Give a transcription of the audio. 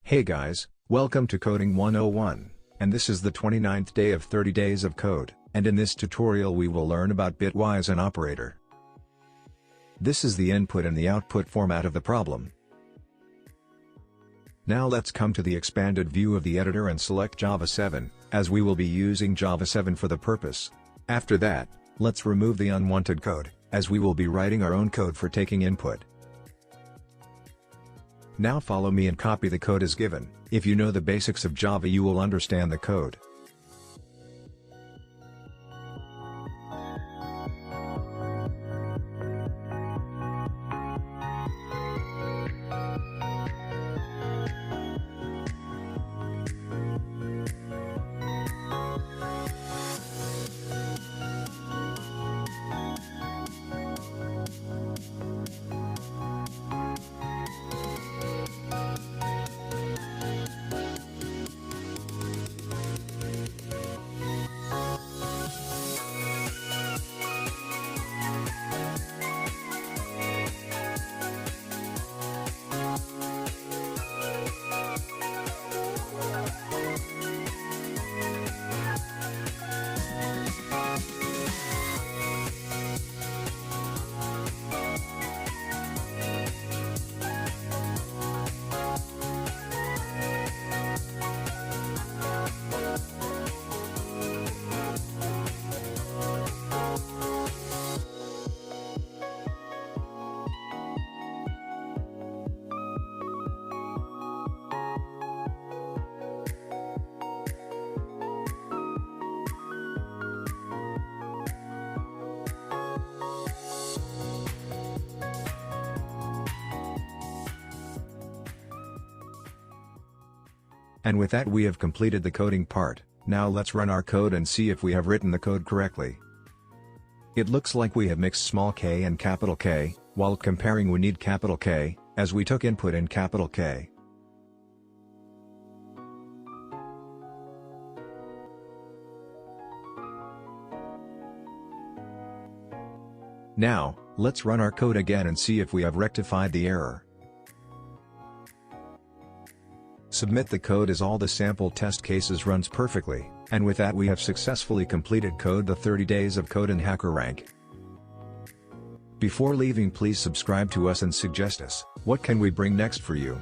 Hey guys, welcome to Coding 101, and this is the 29th day of 30 days of code, and in this tutorial we will learn about Bitwise and operator. This is the input and the output format of the problem. Now let's come to the expanded view of the editor and select Java 7, as we will be using Java 7 for the purpose. After that, let's remove the unwanted code, as we will be writing our own code for taking input. Now follow me and copy the code as given. If you know the basics of Java, you will understand the code. And with that we have completed the coding part. Now let's run our code and see if we have written the code correctly. It looks like we have mixed small k and capital K, while comparing we need capital K, as we took input in capital K. Now, let's run our code again and see if we have rectified the error. Submit the code as all the sample test cases runs perfectly, and with that we have successfully completed code the 30 days of code in HackerRank. Before leaving, please subscribe to us and suggest us, what can we bring next for you.